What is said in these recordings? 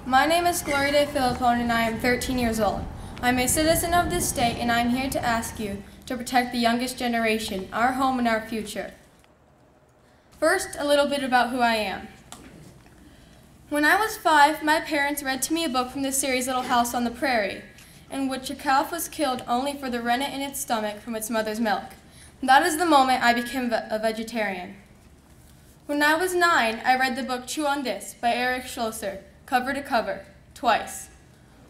My name is Glori Dei Filippone and I am 13 years old. I'm a citizen of this state and I'm here to ask you to protect the youngest generation, our home and our future. First, a little bit about who I am. When I was 5, my parents read to me a book from the series Little House on the Prairie, in which a calf was killed only for the rennet in its stomach from its mother's milk. That is the moment I became a vegetarian. When I was 9, I read the book Chew on This by Eric Schlosser, cover to cover, twice.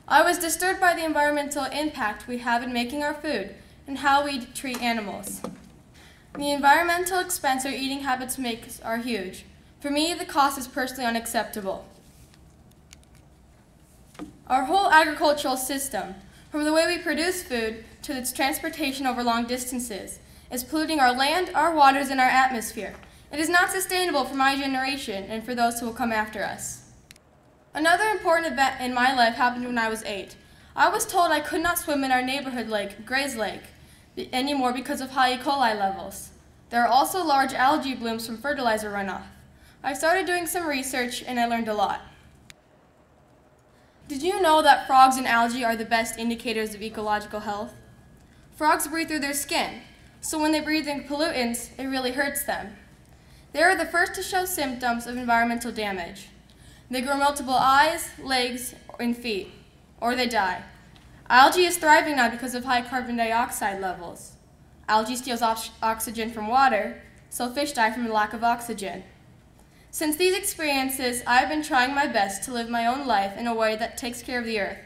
I was disturbed by the environmental impact we have in making our food and how we treat animals. The environmental expense our eating habits make are huge. For me, the cost is personally unacceptable. Our whole agricultural system, from the way we produce food to its transportation over long distances, is polluting our land, our waters, and our atmosphere. It is not sustainable for my generation and for those who will come after us. Another important event in my life happened when I was 8. I was told I could not swim in our neighborhood lake, Gray's Lake, anymore because of high E. coli levels. There are also large algae blooms from fertilizer runoff. I started doing some research and I learned a lot. Did you know that frogs and algae are the best indicators of ecological health? Frogs breathe through their skin, so when they breathe in pollutants, it really hurts them. They are the first to show symptoms of environmental damage. They grow multiple eyes, legs, and feet, or they die. Algae is thriving now because of high carbon dioxide levels. Algae steals oxygen from water, so fish die from the lack of oxygen. Since these experiences, I've been trying my best to live my own life in a way that takes care of the earth.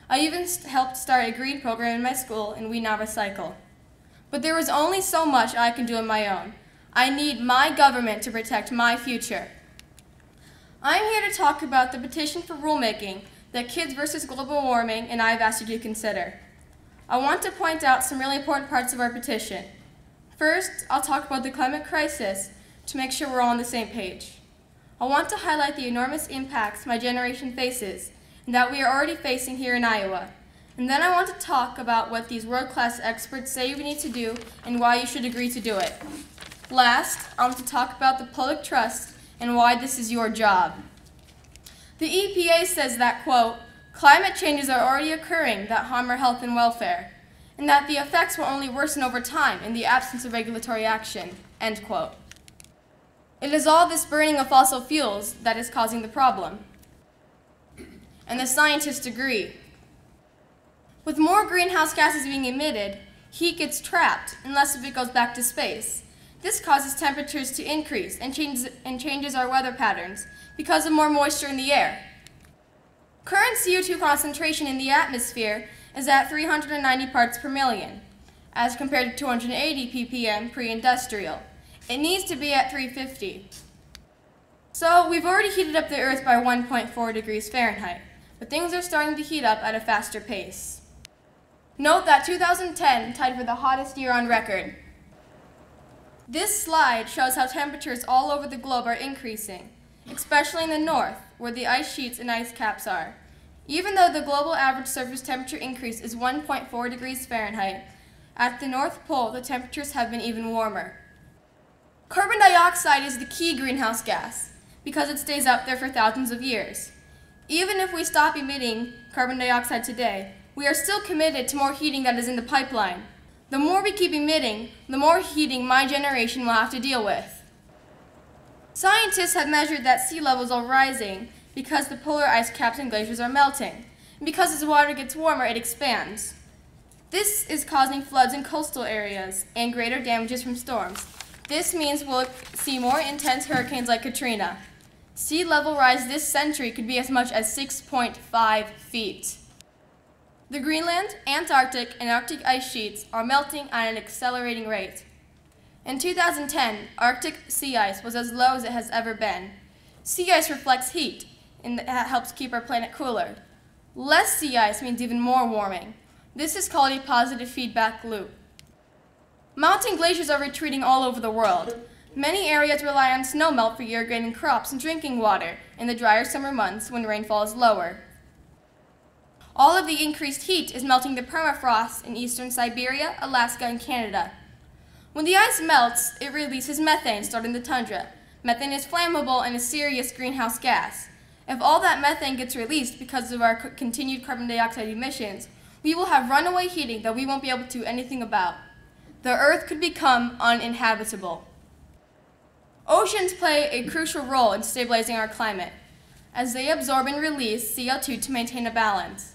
I even helped start a green program in my school, and we now recycle. But there is only so much I can do on my own. I need my government to protect my future. I'm here to talk about the petition for rulemaking that Kids vs. Global Warming and I have asked you to consider. I want to point out some really important parts of our petition. First, I'll talk about the climate crisis to make sure we're all on the same page. I want to highlight the enormous impacts my generation faces and that we are already facing here in Iowa. And then I want to talk about what these world-class experts say we need to do and why you should agree to do it. Last, I want to talk about the public trust and why this is your job. The EPA says that, quote, climate changes are already occurring that harm our health and welfare, and that the effects will only worsen over time in the absence of regulatory action, end quote. It is all this burning of fossil fuels that is causing the problem. And the scientists agree. With more greenhouse gases being emitted, heat gets trapped and less of it goes back to space. This causes temperatures to increase and changes our weather patterns because of more moisture in the air. Current CO2 concentration in the atmosphere is at 390 parts per million, as compared to 280 ppm pre-industrial. It needs to be at 350. So we've already heated up the Earth by 1.4 degrees Fahrenheit, but things are starting to heat up at a faster pace. Note that 2010 tied for the hottest year on record. This slide shows how temperatures all over the globe are increasing, especially in the north, where the ice sheets and ice caps are. Even though the global average surface temperature increase is 1.4 degrees Fahrenheit, at the North Pole the temperatures have been even warmer. Carbon dioxide is the key greenhouse gas because it stays up there for thousands of years. Even if we stop emitting carbon dioxide today, we are still committed to more heating that is in the pipeline. The more we keep emitting, the more heating my generation will have to deal with. Scientists have measured that sea levels are rising because the polar ice caps and glaciers are melting. And because as water gets warmer, it expands. This is causing floods in coastal areas and greater damages from storms. This means we'll see more intense hurricanes like Katrina. Sea level rise this century could be as much as 6.5 feet. The Greenland, Antarctic, and Arctic ice sheets are melting at an accelerating rate. In 2010, Arctic sea ice was as low as it has ever been. Sea ice reflects heat, and that helps keep our planet cooler. Less sea ice means even more warming. This is called a positive feedback loop. Mountain glaciers are retreating all over the world. Many areas rely on snowmelt for irrigating crops and drinking water in the drier summer months when rainfall is lower. All of the increased heat is melting the permafrost in eastern Siberia, Alaska, and Canada. When the ice melts, it releases methane stored in the tundra. Methane is flammable and a serious greenhouse gas. If all that methane gets released because of our continued carbon dioxide emissions, we will have runaway heating that we won't be able to do anything about. The Earth could become uninhabitable. Oceans play a crucial role in stabilizing our climate, as they absorb and release CO2 to maintain a balance.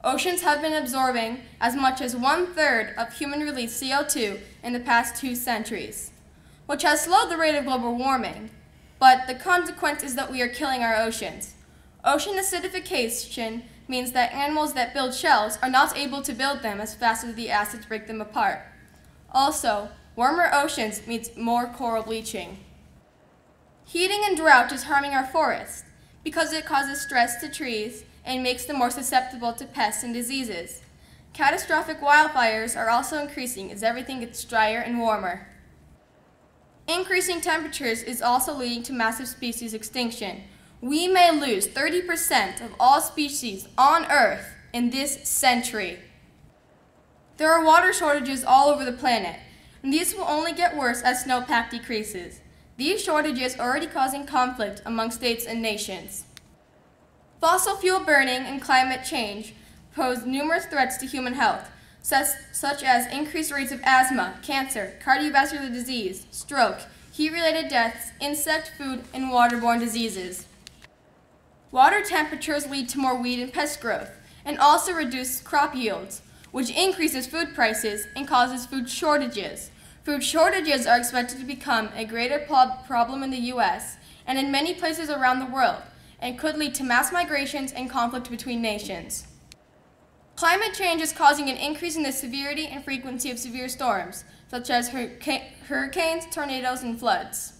Oceans have been absorbing as much as 1/3 of human-released CO2 in the past 2 centuries, which has slowed the rate of global warming, but the consequence is that we are killing our oceans. Ocean acidification means that animals that build shells are not able to build them as fast as the acids break them apart. Also, warmer oceans means more coral bleaching. Heating and drought is harming our forests because it causes stress to trees and makes them more susceptible to pests and diseases. Catastrophic wildfires are also increasing as everything gets drier and warmer. Increasing temperatures is also leading to massive species extinction. We may lose 30% of all species on Earth in this century. There are water shortages all over the planet, and these will only get worse as snowpack decreases. These shortages are already causing conflict among states and nations. Fossil fuel burning and climate change pose numerous threats to human health, such as increased rates of asthma, cancer, cardiovascular disease, stroke, heat-related deaths, insect, food, and waterborne diseases. Water temperatures lead to more weed and pest growth, and also reduce crop yields, which increases food prices and causes food shortages. Food shortages are expected to become a greater problem in the U.S. and in many places around the world, and could lead to mass migrations and conflict between nations. Climate change is causing an increase in the severity and frequency of severe storms, such as hurricanes, tornadoes, and floods.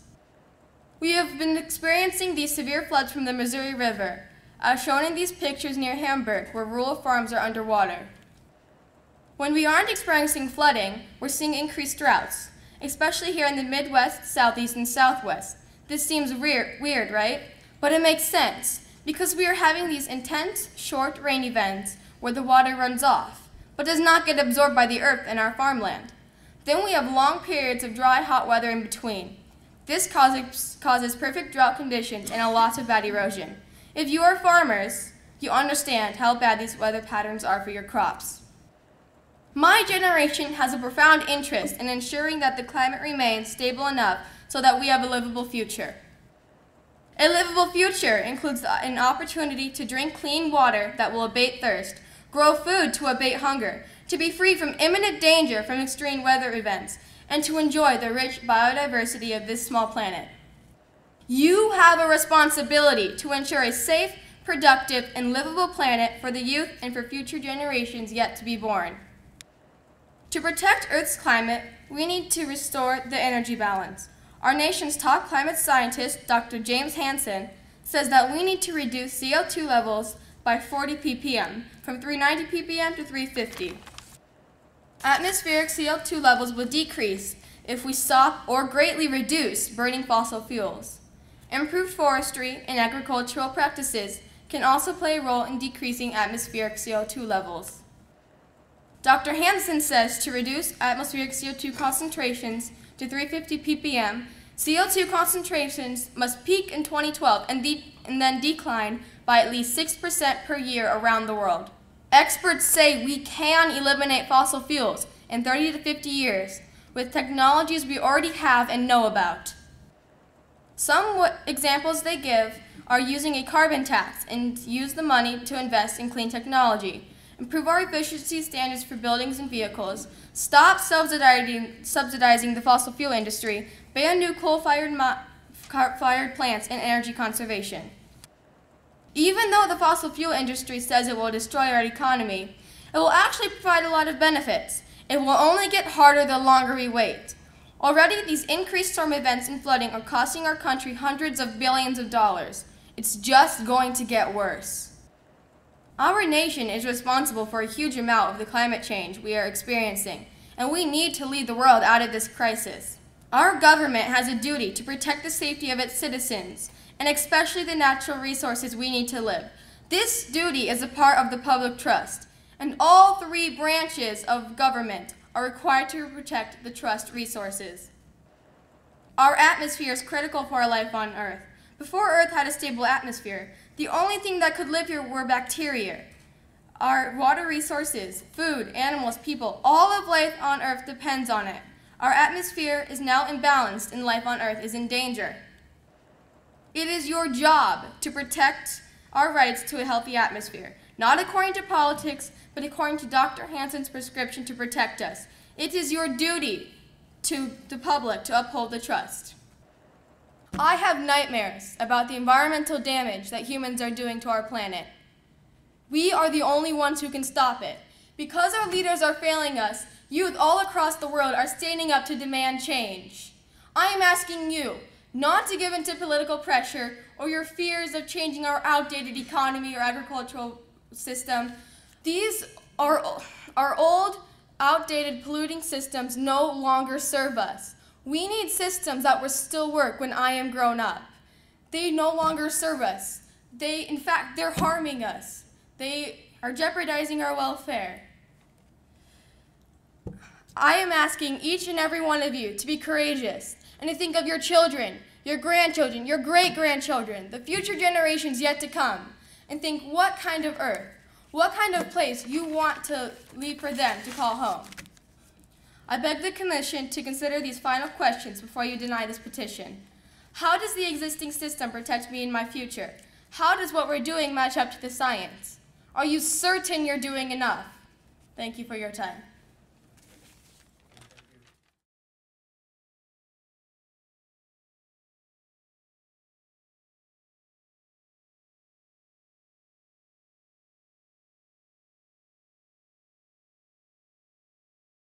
We have been experiencing these severe floods from the Missouri River, as shown in these pictures near Hamburg, where rural farms are underwater. When we aren't experiencing flooding, we're seeing increased droughts, especially here in the Midwest, Southeast, and Southwest. This seems weird, right? But it makes sense, because we are having these intense, short rain events where the water runs off, but does not get absorbed by the earth and our farmland. Then we have long periods of dry, hot weather in between. This causes perfect drought conditions and a lot of bad erosion. If you are farmers, you understand how bad these weather patterns are for your crops. My generation has a profound interest in ensuring that the climate remains stable enough so that we have a livable future. A livable future includes an opportunity to drink clean water that will abate thirst, grow food to abate hunger, to be free from imminent danger from extreme weather events, and to enjoy the rich biodiversity of this small planet. You have a responsibility to ensure a safe, productive, and livable planet for the youth and for future generations yet to be born. To protect Earth's climate, we need to restore the energy balance. Our nation's top climate scientist, Dr. James Hansen, says that we need to reduce CO2 levels by 40 ppm, from 390 ppm to 350. Atmospheric CO2 levels will decrease if we stop or greatly reduce burning fossil fuels. Improved forestry and agricultural practices can also play a role in decreasing atmospheric CO2 levels. Dr. Hansen says to reduce atmospheric CO2 concentrations to 350 ppm, CO2 concentrations must peak in 2012 and then decline by at least 6% per year around the world. Experts say we can eliminate fossil fuels in 30 to 50 years with technologies we already have and know about. Some examples they give are using a carbon tax and use the money to invest in clean technology, improve our efficiency standards for buildings and vehicles, stop subsidizing the fossil fuel industry, ban new coal-fired plants, and energy conservation. Even though the fossil fuel industry says it will destroy our economy, it will actually provide a lot of benefits. It will only get harder the longer we wait. Already, these increased storm events and flooding are costing our country hundreds of billions of dollars. It's just going to get worse. Our nation is responsible for a huge amount of the climate change we are experiencing, and we need to lead the world out of this crisis. Our government has a duty to protect the safety of its citizens, and especially the natural resources we need to live. This duty is a part of the public trust, and all 3 branches of government are required to protect the trust resources. Our atmosphere is critical for our life on Earth, Before Earth had a stable atmosphere, the only thing that could live here were bacteria. Our water resources, food, animals, people, all of life on Earth depends on it. Our atmosphere is now imbalanced and life on Earth is in danger. It is your job to protect our rights to a healthy atmosphere, not according to politics, but according to Dr. Hansen's prescription to protect us. It is your duty to the public to uphold the trust. I have nightmares about the environmental damage that humans are doing to our planet. We are the only ones who can stop it. Because our leaders are failing us, youth all across the world are standing up to demand change. I am asking you not to give in to political pressure or your fears of changing our outdated economy or agricultural system. These are old, outdated, polluting systems no longer serve us. We need systems that will still work when I am grown up. They no longer serve us. In fact, they're harming us. They are jeopardizing our welfare. I am asking each and every one of you to be courageous and to think of your children, your grandchildren, your great-grandchildren, the future generations yet to come, and think what kind of earth, what kind of place you want to leave for them to call home. I beg the Commission to consider these final questions before you deny this petition. How does the existing system protect me in my future? How does what we're doing match up to the science? Are you certain you're doing enough? Thank you for your time.